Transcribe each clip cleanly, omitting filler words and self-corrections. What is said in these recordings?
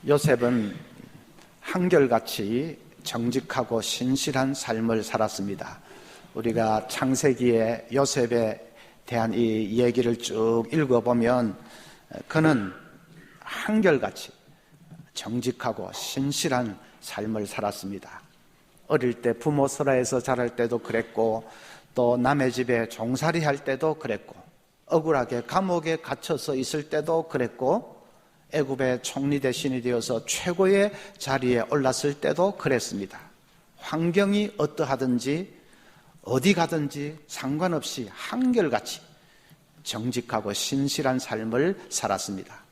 요셉은 한결같이 정직하고 신실한 삶을 살았습니다. 우리가 창세기에 요셉에 대한 이 얘기를 쭉 읽어보면 그는 한결같이 정직하고 신실한 삶을 살았습니다. 어릴 때 부모 설화에서 자랄 때도 그랬고, 또 남의 집에 종살이 할 때도 그랬고, 억울하게 감옥에 갇혀서 있을 때도 그랬고, 애굽의 총리 대신이 되어서 최고의 자리에 올랐을 때도 그랬습니다. 환경이 어떠하든지 어디 가든지 상관없이 한결같이 정직하고 신실한 삶을 살았습니다.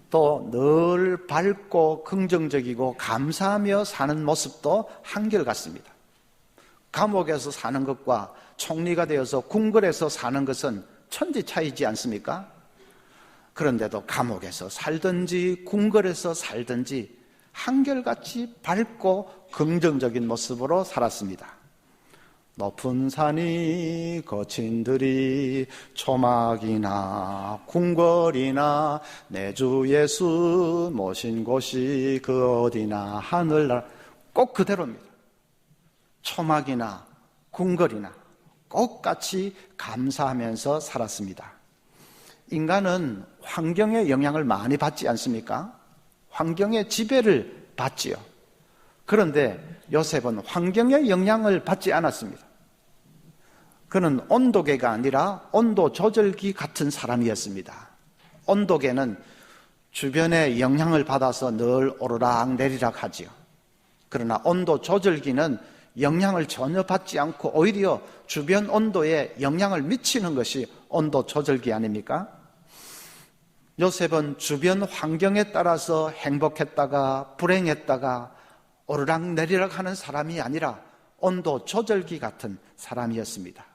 또 늘 밝고 긍정적이고 감사하며 사는 모습도 한결같습니다. 감옥에서 사는 것과 총리가 되어서 궁궐에서 사는 것은 천지 차이지 않습니까? 그런데도 감옥에서 살든지 궁궐에서 살든지 한결같이 밝고 긍정적인 모습으로 살았습니다. 높은 산이 거친 들이 초막이나 궁궐이나 내 주 예수 모신 곳이 그 어디나 하늘나라, 꼭 그대로입니다. 초막이나 궁궐이나 꼭 같이 감사하면서 살았습니다. 인간은 환경의 영향을 많이 받지 않습니까? 환경의 지배를 받지요. 그런데 요셉은 환경의 영향을 받지 않았습니다. 그는 온도계가 아니라 온도 조절기 같은 사람이었습니다. 온도계는 주변의 영향을 받아서 늘 오르락 내리락 하지요. 그러나 온도 조절기는 영향을 전혀 받지 않고 오히려 주변 온도에 영향을 미치는 것이 온도 조절기 아닙니까? 요셉은 주변 환경에 따라서 행복했다가 불행했다가 오르락 내리락 하는 사람이 아니라 온도 조절기 같은 사람이었습니다.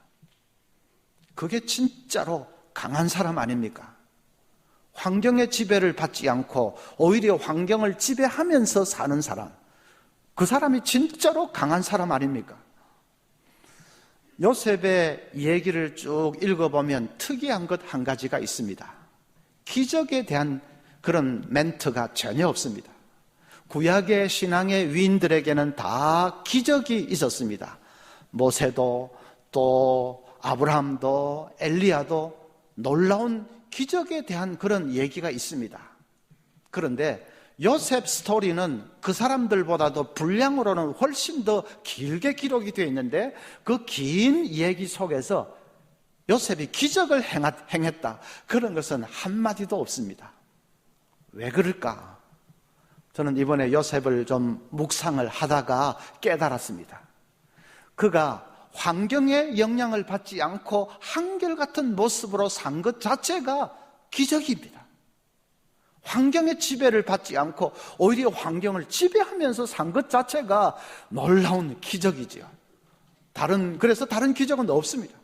그게 진짜로 강한 사람 아닙니까? 환경의 지배를 받지 않고 오히려 환경을 지배하면서 사는 사람, 그 사람이 진짜로 강한 사람 아닙니까? 요셉의 얘기를 쭉 읽어보면 특이한 것 한 가지가 있습니다. 기적에 대한 그런 멘트가 전혀 없습니다. 구약의 신앙의 위인들에게는 다 기적이 있었습니다. 모세도 또 아브라함도 엘리야도 놀라운 기적에 대한 그런 얘기가 있습니다. 그런데 요셉 스토리는 그 사람들보다도 분량으로는 훨씬 더 길게 기록이 되어 있는데 그 긴 얘기 속에서 요셉이 기적을 행했다, 그런 것은 한마디도 없습니다. 왜 그럴까? 저는 이번에 요셉을 좀 묵상을 하다가 깨달았습니다. 그가 환경의 영향을 받지 않고 한결같은 모습으로 산 것 자체가 기적입니다. 환경의 지배를 받지 않고 오히려 환경을 지배하면서 산 것 자체가 놀라운 기적이지요. 그래서 다른 기적은 없습니다.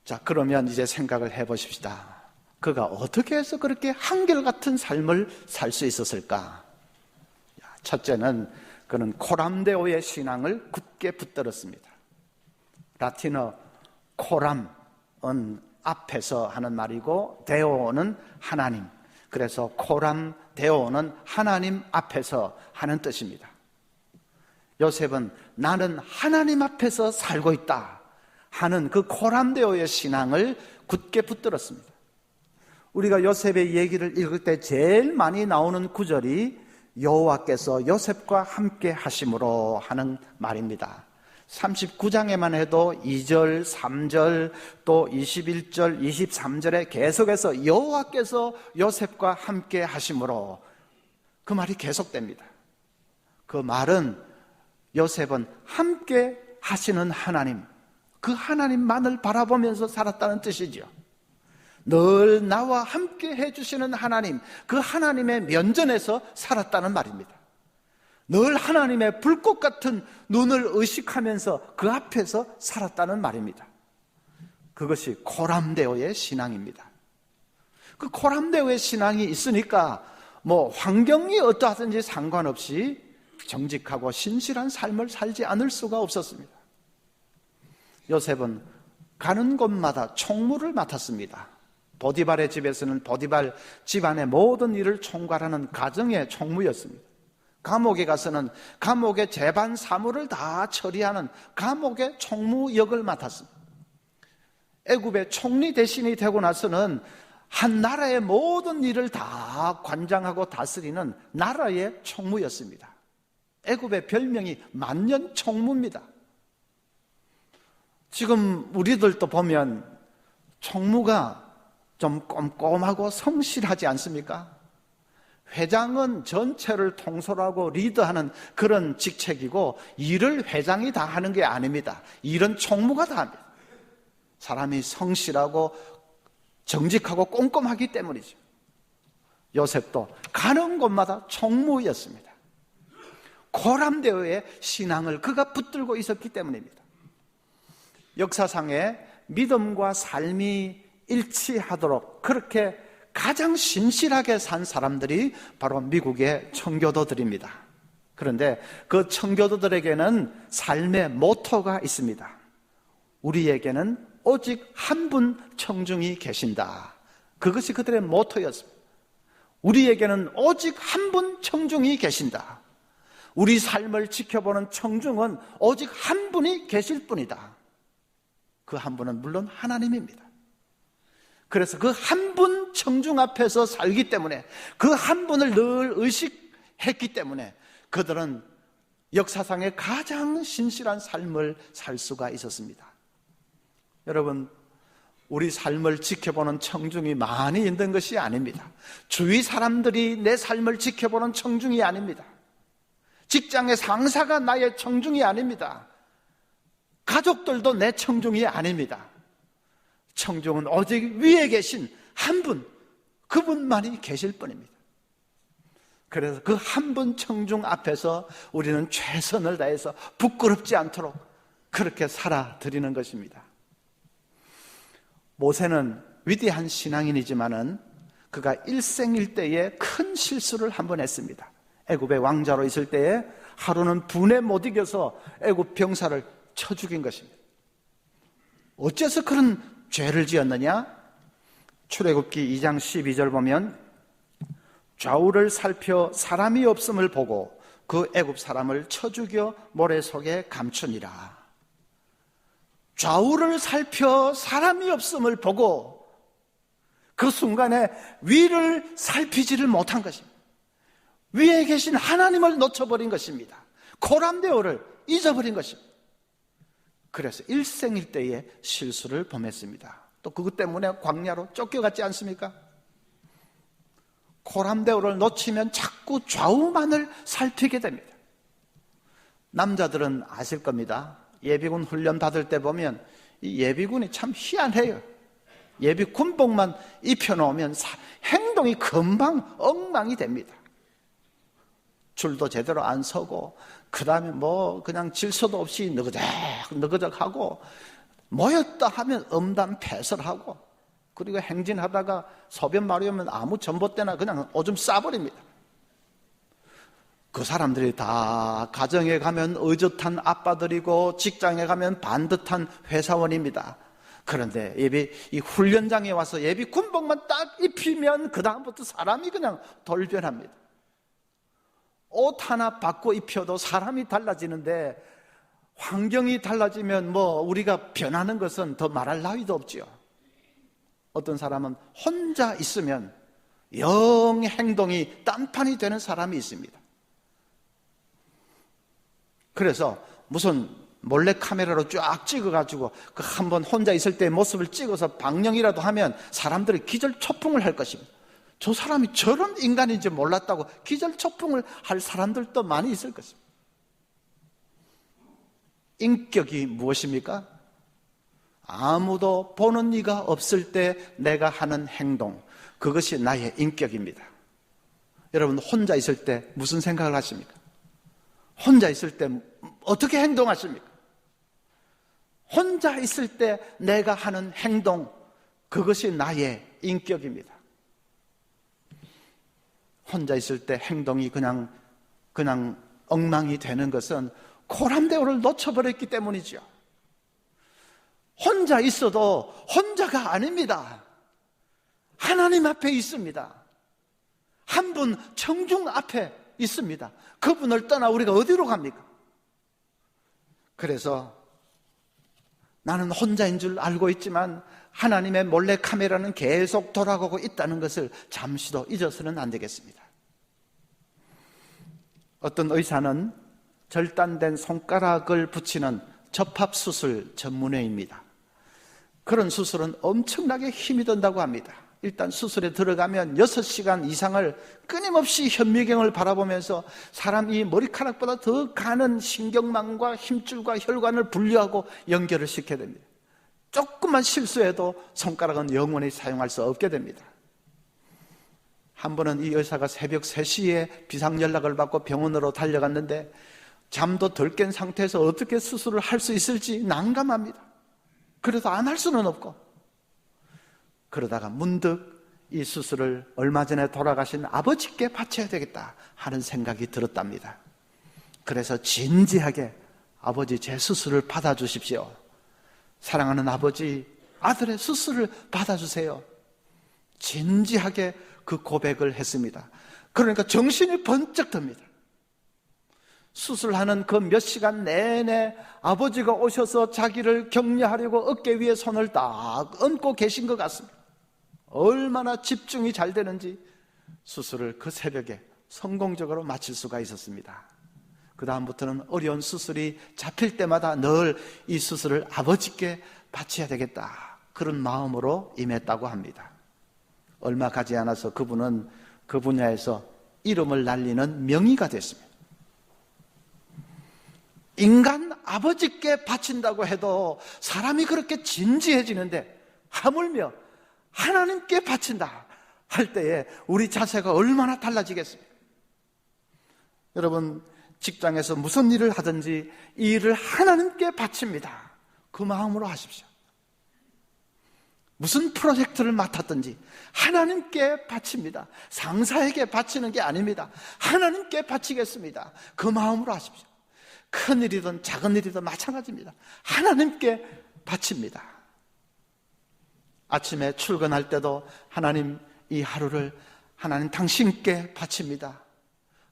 자, 그러면 이제 생각을 해보십시다. 그가 어떻게 해서 그렇게 한결같은 삶을 살 수 있었을까? 첫째는 그는 코람데오의 신앙을 굳게 붙들었습니다. 라틴어 코람은 앞에서 하는 말이고 데오는 하나님, 그래서 코람데오는 하나님 앞에서 하는 뜻입니다. 요셉은 나는 하나님 앞에서 살고 있다 하는 그 코람데오의 신앙을 굳게 붙들었습니다. 우리가 요셉의 얘기를 읽을 때 제일 많이 나오는 구절이 여호와께서 요셉과 함께 하심으로 하는 말입니다. 39장에만 해도 2절, 3절, 또 21절, 23절에 계속해서 여호와께서 요셉과 함께 하심으로, 그 말이 계속됩니다. 그 말은 요셉은 함께 하시는 하나님, 그 하나님만을 바라보면서 살았다는 뜻이죠. 늘 나와 함께 해주시는 하나님, 그 하나님의 면전에서 살았다는 말입니다. 늘 하나님의 불꽃 같은 눈을 의식하면서 그 앞에서 살았다는 말입니다. 그것이 코람데오의 신앙입니다. 그 코람데오의 신앙이 있으니까 환경이 어떠하든지 상관없이 정직하고 신실한 삶을 살지 않을 수가 없었습니다. 요셉은 가는 곳마다 총무를 맡았습니다. 보디발의 집에서는 보디발 집안의 모든 일을 총괄하는 가정의 총무였습니다. 감옥에 가서는 감옥의 재반 사무를 다 처리하는 감옥의 총무 역을 맡았습니다. 애굽의 총리 대신이 되고 나서는 한 나라의 모든 일을 다 관장하고 다스리는 나라의 총무였습니다. 애굽의 별명이 만년 총무입니다. 지금 우리들도 보면 총무가 좀 꼼꼼하고 성실하지 않습니까? 회장은 전체를 통솔하고 리드하는 그런 직책이고, 일을 회장이 다 하는 게 아닙니다. 일은 총무가 다 합니다. 사람이 성실하고 정직하고 꼼꼼하기 때문이죠. 요셉도 가는 곳마다 총무였습니다. 고람되어의 신앙을 그가 붙들고 있었기 때문입니다. 역사상에 믿음과 삶이 일치하도록 그렇게 가장 신실하게 산 사람들이 바로 미국의 청교도들입니다. 그런데 그 청교도들에게는 삶의 모토가 있습니다. 우리에게는 오직 한 분 청중이 계신다. 그것이 그들의 모토였습니다. 우리에게는 오직 한 분 청중이 계신다. 우리 삶을 지켜보는 청중은 오직 한 분이 계실 뿐이다. 그 한 분은 물론 하나님입니다. 그래서 그 한 분 청중 앞에서 살기 때문에, 그 한 분을 늘 의식했기 때문에 그들은 역사상의 가장 신실한 삶을 살 수가 있었습니다. 여러분, 우리 삶을 지켜보는 청중이 많이 있는 것이 아닙니다. 주위 사람들이 내 삶을 지켜보는 청중이 아닙니다. 직장의 상사가 나의 청중이 아닙니다. 가족들도 내 청중이 아닙니다. 청중은 오직 위에 계신 한 분, 그분만이 계실 뿐입니다. 그래서 그 한 분 청중 앞에서 우리는 최선을 다해서 부끄럽지 않도록 그렇게 살아드리는 것입니다. 모세는 위대한 신앙인이지만은 그가 일생일대에 큰 실수를 한 번 했습니다. 애굽의 왕자로 있을 때에 하루는 분에 못 이겨서 애굽 병사를 쳐 죽인 것입니다. 어째서 그런 죄를 지었느냐? 출애굽기 2장 12절 보면, 좌우를 살펴 사람이 없음을 보고 그 애굽 사람을 쳐 죽여 모래 속에 감추니라. 좌우를 살펴 사람이 없음을 보고 그 순간에 위를 살피지를 못한 것입니다. 위에 계신 하나님을 놓쳐버린 것입니다. 고람대오를 잊어버린 것입니다. 그래서 일생일대의 실수를 범했습니다. 또 그것 때문에 광야로 쫓겨갔지 않습니까? 고람대오를 놓치면 자꾸 좌우만을 살피게 됩니다. 남자들은 아실 겁니다. 예비군 훈련 받을 때 보면 이 예비군이 참 희한해요. 예비 군복만 입혀놓으면 행동이 금방 엉망이 됩니다. 줄도 제대로 안 서고, 그 다음에 그냥 질서도 없이 너그적하고, 모였다 하면 음담패설하고, 그리고 행진하다가 소변 마려우면 아무 전봇대나 그냥 오줌 싸버립니다. 그 사람들이 다 가정에 가면 의젓한 아빠들이고 직장에 가면 반듯한 회사원입니다. 그런데 이 훈련장에 와서 예비 군복만 딱 입히면 그 다음부터 사람이 그냥 돌변합니다. 옷 하나 바꿔 입혀도 사람이 달라지는데, 환경이 달라지면 우리가 변하는 것은 더 말할 나위도 없지요. 어떤 사람은 혼자 있으면 영 행동이 딴판이 되는 사람이 있습니다. 그래서 무슨 몰래 카메라로 쫙 찍어가지고 그 한번 혼자 있을 때 모습을 찍어서 방영이라도 하면 사람들이 기절초풍을 할 것입니다. 저 사람이 저런 인간인지 몰랐다고 기절초풍을 할 사람들도 많이 있을 것입니다. 인격이 무엇입니까? 아무도 보는 이가 없을 때 내가 하는 행동, 그것이 나의 인격입니다. 여러분, 혼자 있을 때 무슨 생각을 하십니까? 혼자 있을 때 어떻게 행동하십니까? 혼자 있을 때 내가 하는 행동, 그것이 나의 인격입니다. 혼자 있을 때 행동이 그냥 엉망이 되는 것은 코람데오를 놓쳐버렸기 때문이죠. 혼자 있어도 혼자가 아닙니다. 하나님 앞에 있습니다. 한 분 청중 앞에 있습니다. 그분을 떠나 우리가 어디로 갑니까? 그래서 나는 혼자인 줄 알고 있지만 하나님의 몰래카메라는 계속 돌아가고 있다는 것을 잠시도 잊어서는 안 되겠습니다. 어떤 의사는 절단된 손가락을 붙이는 접합수술 전문의입니다. 그런 수술은 엄청나게 힘이 든다고 합니다. 일단 수술에 들어가면 6시간 이상을 끊임없이 현미경을 바라보면서 사람이 머리카락보다 더 가는 신경망과 힘줄과 혈관을 분리하고 연결을 시켜야 됩니다. 조금만 실수해도 손가락은 영원히 사용할 수 없게 됩니다. 한 번은 이 의사가 새벽 3시에 비상연락을 받고 병원으로 달려갔는데 잠도 덜 깬 상태에서 어떻게 수술을 할 수 있을지 난감합니다. 그래도 안 할 수는 없고, 그러다가 문득 이 수술을 얼마 전에 돌아가신 아버지께 바쳐야 되겠다 하는 생각이 들었답니다. 그래서 진지하게 아버지 제 수술을 받아주십시오. 사랑하는 아버지, 아들의 수술을 받아주세요. 진지하게 그 고백을 했습니다. 그러니까 정신이 번쩍 듭니다. 수술하는 그 몇 시간 내내 아버지가 오셔서 자기를 격려하려고 어깨 위에 손을 딱 얹고 계신 것 같습니다. 얼마나 집중이 잘 되는지 수술을 그 새벽에 성공적으로 마칠 수가 있었습니다. 그 다음부터는 어려운 수술이 잡힐 때마다 늘 이 수술을 아버지께 바쳐야 되겠다, 그런 마음으로 임했다고 합니다. 얼마 가지 않아서 그분은 그 분야에서 이름을 날리는 명의가 됐습니다. 인간 아버지께 바친다고 해도 사람이 그렇게 진지해지는데 하물며 하나님께 바친다 할 때에 우리 자세가 얼마나 달라지겠습니까? 여러분, 직장에서 무슨 일을 하든지 이 일을 하나님께 바칩니다. 그 마음으로 하십시오. 무슨 프로젝트를 맡았든지 하나님께 바칩니다. 상사에게 바치는 게 아닙니다. 하나님께 바치겠습니다. 그 마음으로 하십시오. 큰 일이든 작은 일이든 마찬가지입니다. 하나님께 바칩니다. 아침에 출근할 때도 하나님, 이 하루를 하나님 당신께 바칩니다.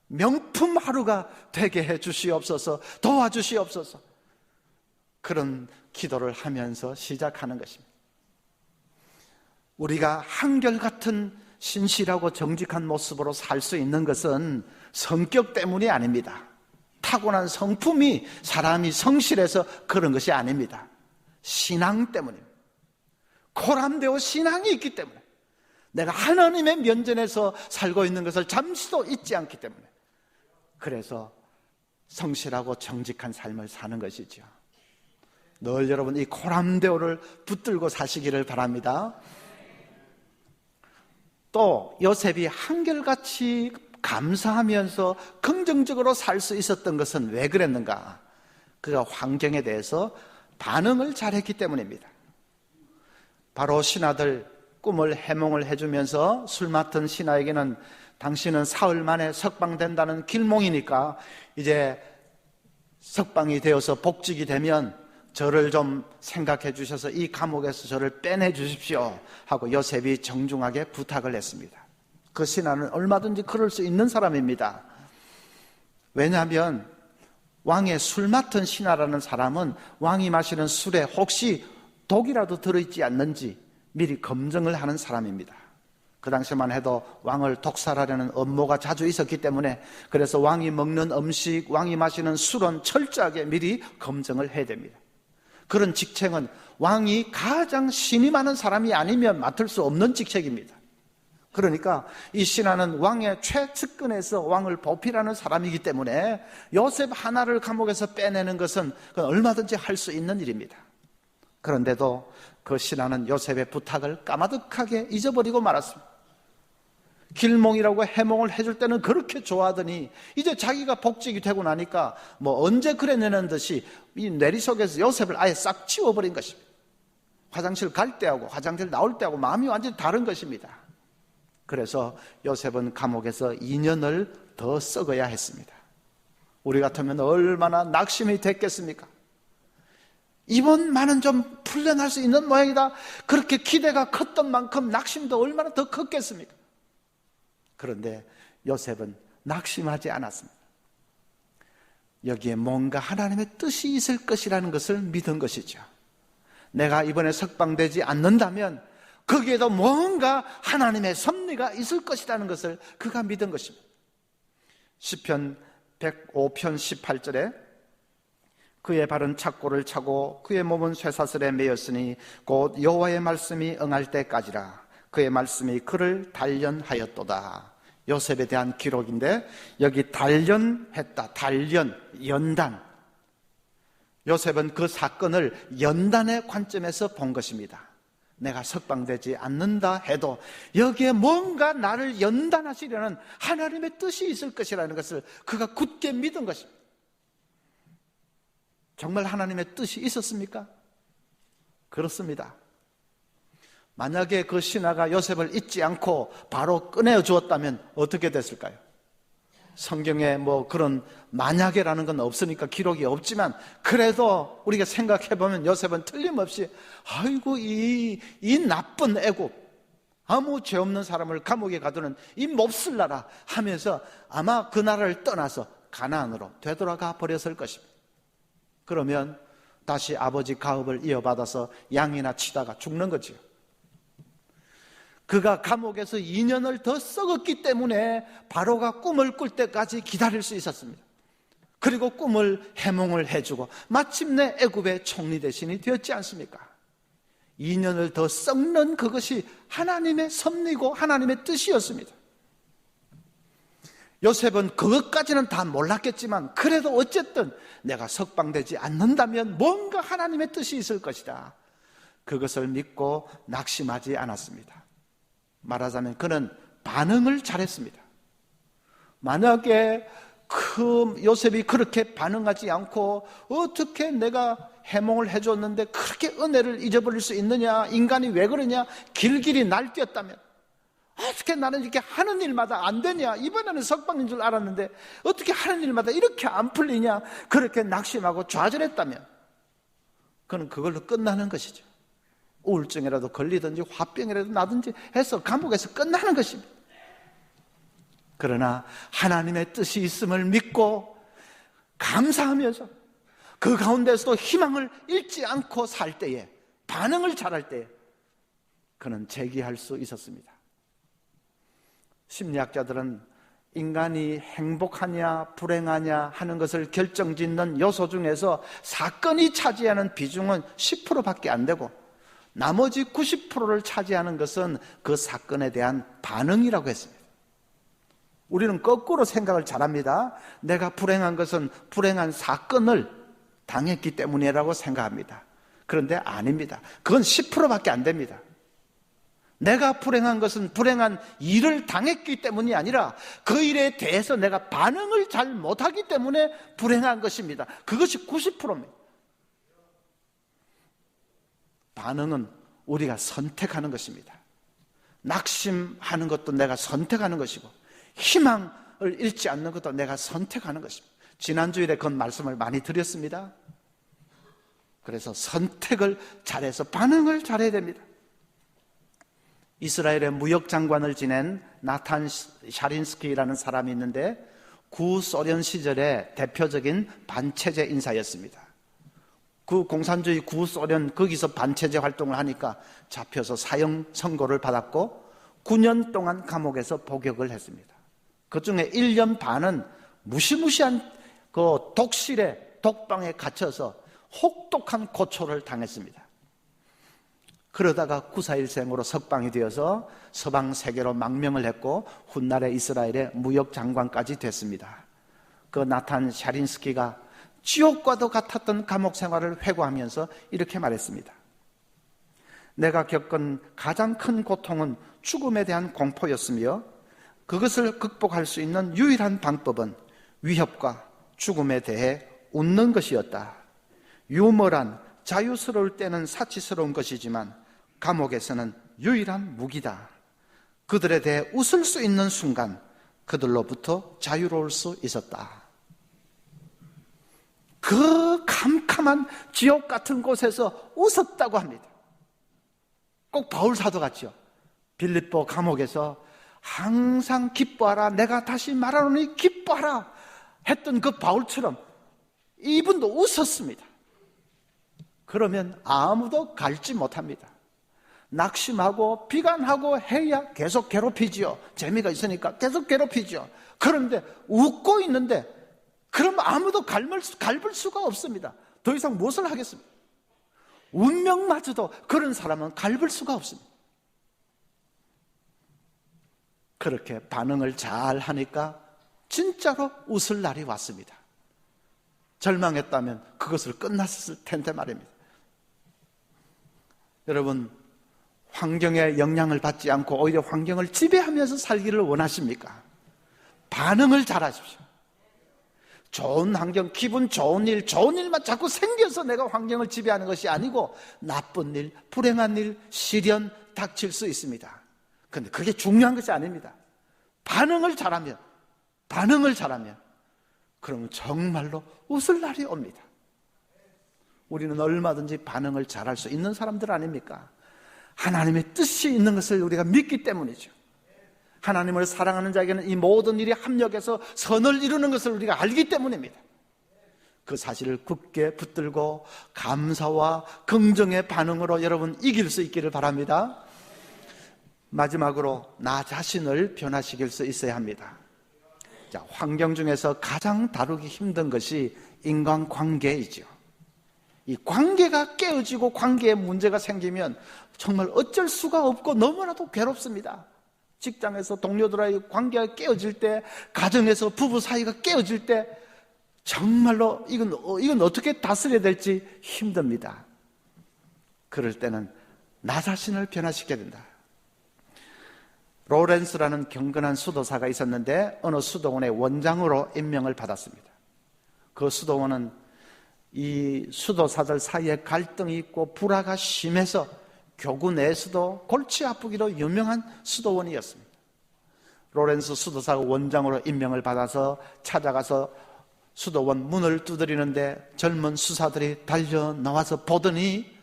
명품 하루가 되게 해 주시옵소서, 도와주시옵소서. 그런 기도를 하면서 시작하는 것입니다. 우리가 한결같은 신실하고 정직한 모습으로 살 수 있는 것은 성격 때문이 아닙니다. 타고난 성품이 사람이 성실해서 그런 것이 아닙니다. 신앙 때문입니다. 코람데오 신앙이 있기 때문에, 내가 하나님의 면전에서 살고 있는 것을 잠시도 잊지 않기 때문에, 그래서 성실하고 정직한 삶을 사는 것이죠. 늘 여러분 이 코람데오를 붙들고 사시기를 바랍니다. 또 요셉이 한결같이 감사하면서 긍정적으로 살 수 있었던 것은 왜 그랬는가? 그가 환경에 대해서 반응을 잘했기 때문입니다. 바로 신하들 꿈을 해몽을 해주면서 술 맡은 신하에게는 당신은 사흘 만에 석방된다는 길몽이니까 이제 석방이 되어서 복직이 되면 저를 좀 생각해 주셔서 이 감옥에서 저를 빼내 주십시오 하고 요셉이 정중하게 부탁을 했습니다. 그 신하는 얼마든지 그럴 수 있는 사람입니다. 왜냐하면 왕의 술 맡은 신하라는 사람은 왕이 마시는 술에 혹시 독이라도 들어있지 않는지 미리 검증을 하는 사람입니다. 그 당시만 해도 왕을 독살하려는 음모가 자주 있었기 때문에, 그래서 왕이 먹는 음식, 왕이 마시는 술은 철저하게 미리 검증을 해야 됩니다. 그런 직책은 왕이 가장 신이 많은 사람이 아니면 맡을 수 없는 직책입니다. 그러니까 이 신하는 왕의 최측근에서 왕을 보필하는 사람이기 때문에 요셉 하나를 감옥에서 빼내는 것은 얼마든지 할 수 있는 일입니다. 그런데도 그 신하는 요셉의 부탁을 까마득하게 잊어버리고 말았습니다. 길몽이라고 해몽을 해줄 때는 그렇게 좋아하더니 이제 자기가 복직이 되고 나니까 뭐 언제 그랬냐는 듯이 이 뇌리 속에서 요셉을 아예 싹 지워버린 것입니다. 화장실 갈 때하고 화장실 나올 때하고 마음이 완전히 다른 것입니다. 그래서 요셉은 감옥에서 2년을 더 썩어야 했습니다. 우리 같으면 얼마나 낙심이 됐겠습니까? 이번만은 좀 풀려날 수 있는 모양이다. 그렇게 기대가 컸던 만큼 낙심도 얼마나 더 컸겠습니까? 그런데 요셉은 낙심하지 않았습니다. 여기에 뭔가 하나님의 뜻이 있을 것이라는 것을 믿은 것이죠. 내가 이번에 석방되지 않는다면 거기에도 뭔가 하나님의 섭리가 있을 것이라는 것을 그가 믿은 것입니다. 시편 105편 18절에 그의 발은 착고를 차고 그의 몸은 쇠사슬에 매였으니 곧 여호와의 말씀이 응할 때까지라. 그의 말씀이 그를 단련하였도다. 요셉에 대한 기록인데 여기 단련했다, 단련, 연단. 요셉은 그 사건을 연단의 관점에서 본 것입니다. 내가 석방되지 않는다 해도 여기에 뭔가 나를 연단하시려는 하나님의 뜻이 있을 것이라는 것을 그가 굳게 믿은 것입니다. 정말 하나님의 뜻이 있었습니까? 그렇습니다. 만약에 그 신하가 요셉을 잊지 않고 바로 꺼내어 주었다면 어떻게 됐을까요? 성경에 뭐 그런 만약에라는 건 없으니까 기록이 없지만 그래도 우리가 생각해보면 요셉은 틀림없이 아이고 이 나쁜 애굽, 아무 죄 없는 사람을 감옥에 가두는 이 몹쓸 나라 하면서 아마 그 나라를 떠나서 가나안으로 되돌아가 버렸을 것입니다. 그러면 다시 아버지 가업을 이어받아서 양이나 치다가 죽는 거지요. 그가 감옥에서 2년을 더 썩었기 때문에 바로가 꿈을 꿀 때까지 기다릴 수 있었습니다. 그리고 꿈을 해몽을 해주고 마침내 애굽의 총리 대신이 되었지 않습니까? 2년을 더 썩는 그것이 하나님의 섭리고 하나님의 뜻이었습니다. 요셉은 그것까지는 다 몰랐겠지만 그래도 어쨌든 내가 석방되지 않는다면 뭔가 하나님의 뜻이 있을 것이다. 그것을 믿고 낙심하지 않았습니다. 말하자면 그는 반응을 잘했습니다. 만약에 요셉이 그렇게 반응하지 않고 어떻게 내가 해몽을 해줬는데 그렇게 은혜를 잊어버릴 수 있느냐, 인간이 왜 그러냐, 길길이 날뛰었다면 어떻게 나는 이렇게 하는 일마다 안 되냐, 이번에는 석방인 줄 알았는데 어떻게 하는 일마다 이렇게 안 풀리냐, 그렇게 낙심하고 좌절했다면 그는 그걸로 끝나는 것이죠. 우울증이라도 걸리든지 화병이라도 나든지 해서 감옥에서 끝나는 것입니다. 그러나 하나님의 뜻이 있음을 믿고 감사하면서 그 가운데서도 희망을 잃지 않고 살 때에, 반응을 잘할 때에 그는 재기할 수 있었습니다. 심리학자들은 인간이 행복하냐 불행하냐 하는 것을 결정짓는 요소 중에서 사건이 차지하는 비중은 10%밖에 안 되고 나머지 90%를 차지하는 것은 그 사건에 대한 반응이라고 했습니다. 우리는 거꾸로 생각을 잘합니다. 내가 불행한 것은 불행한 사건을 당했기 때문이라고 생각합니다. 그런데 아닙니다. 그건 10%밖에 안 됩니다. 내가 불행한 것은 불행한 일을 당했기 때문이 아니라 그 일에 대해서 내가 반응을 잘 못하기 때문에 불행한 것입니다. 그것이 90%입니다. 반응은 우리가 선택하는 것입니다. 낙심하는 것도 내가 선택하는 것이고 희망을 잃지 않는 것도 내가 선택하는 것입니다. 지난주일에 그런 말씀을 많이 드렸습니다. 그래서 선택을 잘해서 반응을 잘해야 됩니다. 이스라엘의 무역장관을 지낸 나탄 샤린스키라는 사람이 있는데 구소련 시절의 대표적인 반체제 인사였습니다. 그 공산주의 구소련 거기서 반체제 활동을 하니까 잡혀서 사형 선고를 받았고 9년 동안 감옥에서 복역을 했습니다. 그중에 1년 반은 무시무시한 그 독실에 독방에 갇혀서 혹독한 고초를 당했습니다. 그러다가 구사일생으로 석방이 되어서 서방 세계로 망명을 했고 훗날에 이스라엘의 무역장관까지 됐습니다. 그 나탄 샤린스키가 지옥과도 같았던 감옥 생활을 회고하면서 이렇게 말했습니다. 내가 겪은 가장 큰 고통은 죽음에 대한 공포였으며 그것을 극복할 수 있는 유일한 방법은 위협과 죽음에 대해 웃는 것이었다. 유머란 자유스러울 때는 사치스러운 것이지만 감옥에서는 유일한 무기다. 그들에 대해 웃을 수 있는 순간 그들로부터 자유로울 수 있었다. 그 캄캄한 지옥 같은 곳에서 웃었다고 합니다. 꼭 바울 사도 같죠. 빌립보 감옥에서 항상 기뻐하라, 내가 다시 말하노니 기뻐하라 했던 그 바울처럼 이분도 웃었습니다. 그러면 아무도 갈지 못합니다. 낙심하고 비관하고 해야 계속 괴롭히지요. 재미가 있으니까 계속 괴롭히죠. 그런데 웃고 있는데 그럼 아무도 갈불 수가 없습니다. 더 이상 무엇을 하겠습니까? 운명마저도 그런 사람은 갈불 수가 없습니다. 그렇게 반응을 잘 하니까 진짜로 웃을 날이 왔습니다. 절망했다면 그것을 끝났을 텐데 말입니다. 여러분, 환경에 영향을 받지 않고 오히려 환경을 지배하면서 살기를 원하십니까? 반응을 잘하십시오. 좋은 환경, 기분 좋은 일, 좋은 일만 자꾸 생겨서 내가 환경을 지배하는 것이 아니고 나쁜 일, 불행한 일, 시련 닥칠 수 있습니다. 그런데 그게 중요한 것이 아닙니다. 반응을 잘하면 그러면 정말로 웃을 날이 옵니다. 우리는 얼마든지 반응을 잘할 수 있는 사람들 아닙니까? 하나님의 뜻이 있는 것을 우리가 믿기 때문이죠. 하나님을 사랑하는 자에게는 이 모든 일이 합력해서 선을 이루는 것을 우리가 알기 때문입니다. 그 사실을 굳게 붙들고 감사와 긍정의 반응으로 여러분 이길 수 있기를 바랍니다. 마지막으로 나 자신을 변화시킬 수 있어야 합니다. 자, 환경 중에서 가장 다루기 힘든 것이 인간관계이죠. 이 관계가 깨어지고 관계에 문제가 생기면 정말 어쩔 수가 없고 너무나도 괴롭습니다. 직장에서 동료들과의 관계가 깨어질 때, 가정에서 부부 사이가 깨어질 때 정말로 이건 어떻게 다스려야 될지 힘듭니다. 그럴 때는 나 자신을 변화시켜야 된다. 로렌스라는 경건한 수도사가 있었는데 어느 수도원의 원장으로 임명을 받았습니다. 그 수도원은 이 수도사들 사이에 갈등이 있고 불화가 심해서 교구 내에서도 골치 아프기로 유명한 수도원이었습니다. 로렌스 수도사가 원장으로 임명을 받아서 찾아가서 수도원 문을 두드리는데 젊은 수사들이 달려 나와서 보더니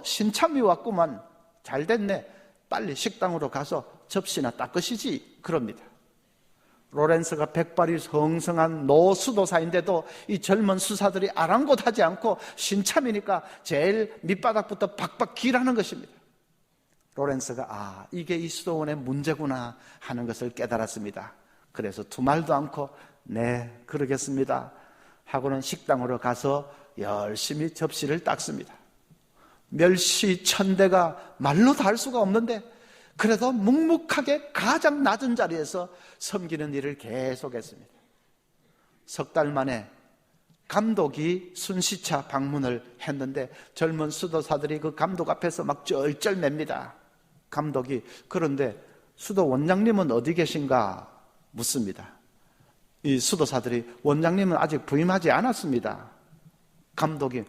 신참이 왔구만, 잘 됐네, 빨리 식당으로 가서 접시나 닦으시지, 그럽니다. 로렌스가 백발이 성성한 노수도사인데도 이 젊은 수사들이 아랑곳하지 않고 신참이니까 제일 밑바닥부터 박박 기라는 것입니다. 로렌스가 이게 이 수도원의 문제구나 하는 것을 깨달았습니다. 그래서 두말도 않고 네, 그러겠습니다 하고는 식당으로 가서 열심히 접시를 닦습니다. 멸시천대가 말로 다 할 수가 없는데 그래도 묵묵하게 가장 낮은 자리에서 섬기는 일을 계속했습니다. 석 달 만에 감독이 순시차 방문을 했는데 젊은 수도사들이 그 감독 앞에서 막 쩔쩔맵니다. 감독이 그런데 수도 원장님은 어디 계신가 묻습니다. 이 수도사들이 원장님은 아직 부임하지 않았습니다. 감독이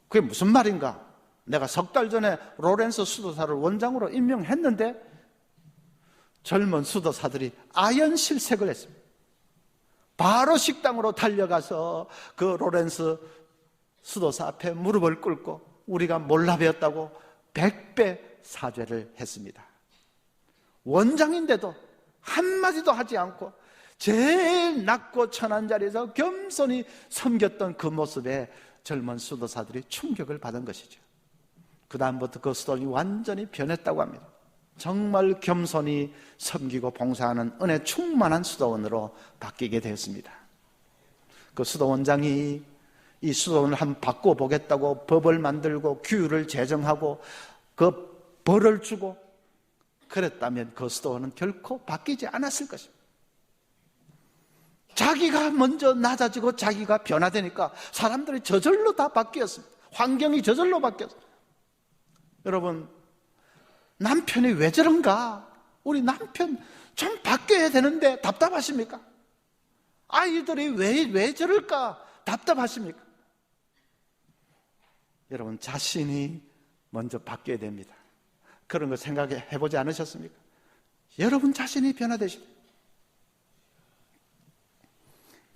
그게 무슨 말인가? 내가 석 달 전에 로렌스 수도사를 원장으로 임명했는데 젊은 수도사들이 아연실색을 했습니다. 바로 식당으로 달려가서 그 로렌스 수도사 앞에 무릎을 꿇고 우리가 몰라 배웠다고 100배 사죄를 했습니다. 원장인데도 한마디도 하지 않고 제일 낮고 천한 자리에서 겸손히 섬겼던 그 모습에 젊은 수도사들이 충격을 받은 것이죠. 그 다음부터 그 수도원이 완전히 변했다고 합니다. 정말 겸손히 섬기고 봉사하는 은혜 충만한 수도원으로 바뀌게 되었습니다. 그 수도원장이 이 수도원을 한번 바꿔보겠다고 법을 만들고 규율을 제정하고 그 벌을 주고 그랬다면 그 수도원은 결코 바뀌지 않았을 것입니다. 자기가 먼저 낮아지고 자기가 변화되니까 사람들이 저절로 다 바뀌었습니다. 환경이 저절로 바뀌었습니다. 여러분, 남편이 왜 저런가? 우리 남편 좀 바뀌어야 되는데 답답하십니까? 아이들이 왜 저럴까? 답답하십니까? 여러분, 자신이 먼저 바뀌어야 됩니다. 그런 거 생각해 보지 않으셨습니까? 여러분 자신이 변화되십니다.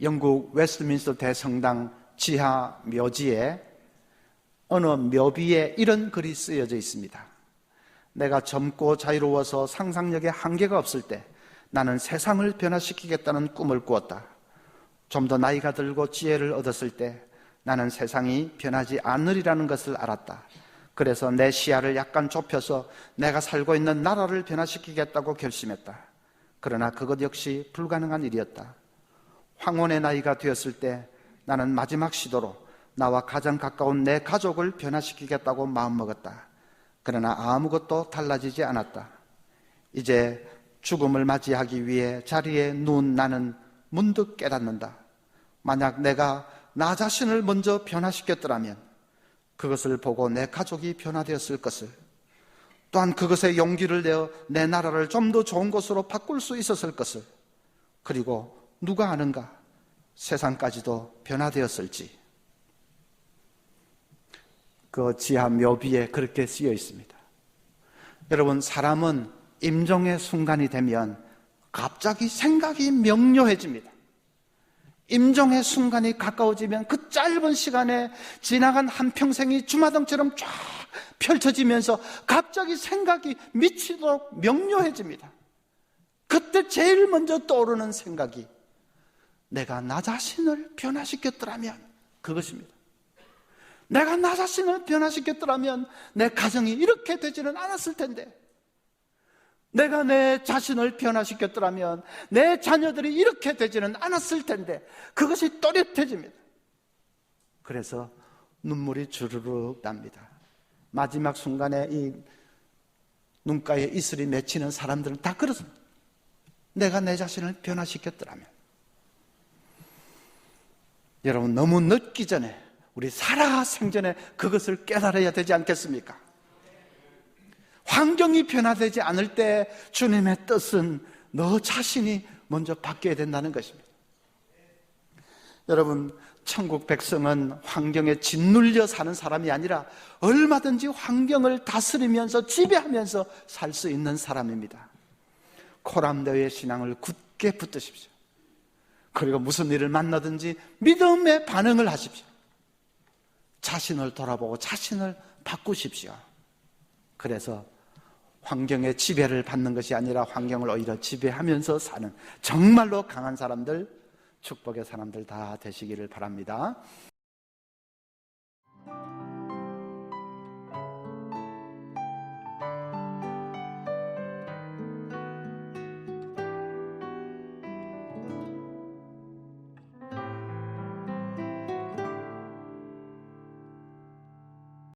영국 웨스트민스터 대성당 지하 묘지에 어느 묘비에 이런 글이 쓰여져 있습니다. 내가 젊고 자유로워서 상상력에 한계가 없을 때 나는 세상을 변화시키겠다는 꿈을 꾸었다. 좀 더 나이가 들고 지혜를 얻었을 때 나는 세상이 변하지 않으리라는 것을 알았다. 그래서 내 시야를 약간 좁혀서 내가 살고 있는 나라를 변화시키겠다고 결심했다. 그러나 그것 역시 불가능한 일이었다. 황혼의 나이가 되었을 때 나는 마지막 시도로 나와 가장 가까운 내 가족을 변화시키겠다고 마음먹었다. 그러나 아무것도 달라지지 않았다. 이제 죽음을 맞이하기 위해 자리에 누운 나는 문득 깨닫는다. 만약 내가 나 자신을 먼저 변화시켰더라면 그것을 보고 내 가족이 변화되었을 것을, 또한 그것에 용기를 내어 내 나라를 좀 더 좋은 곳으로 바꿀 수 있었을 것을, 그리고 누가 아는가 세상까지도 변화되었을지. 그 지하 묘비에 그렇게 쓰여 있습니다. 여러분, 사람은 임종의 순간이 되면 갑자기 생각이 명료해집니다. 임종의 순간이 가까워지면 그 짧은 시간에 지나간 한평생이 주마등처럼 쫙 펼쳐지면서 갑자기 생각이 미치도록 명료해집니다. 그때 제일 먼저 떠오르는 생각이 내가 나 자신을 변화시켰더라면 그것입니다. 내가 나 자신을 변화시켰더라면 내 가정이 이렇게 되지는 않았을 텐데, 내가 내 자신을 변화시켰더라면 내 자녀들이 이렇게 되지는 않았을 텐데, 그것이 또렷해집니다. 그래서 눈물이 주르륵 납니다. 마지막 순간에 이 눈가에 이슬이 맺히는 사람들은 다 그렇습니다. 내가 내 자신을 변화시켰더라면. 여러분, 너무 늦기 전에, 우리 살아 생전에 그것을 깨달아야 되지 않겠습니까? 환경이 변화되지 않을 때 주님의 뜻은 너 자신이 먼저 바뀌어야 된다는 것입니다. 여러분, 천국 백성은 환경에 짓눌려 사는 사람이 아니라 얼마든지 환경을 다스리면서 지배하면서 살 수 있는 사람입니다. 코람데오의 신앙을 굳게 붙드십시오. 그리고 무슨 일을 만나든지 믿음의 반응을 하십시오. 자신을 돌아보고 자신을 바꾸십시오. 그래서 환경의 지배를 받는 것이 아니라 환경을 오히려 지배하면서 사는 정말로 강한 사람들, 축복의 사람들 다 되시기를 바랍니다.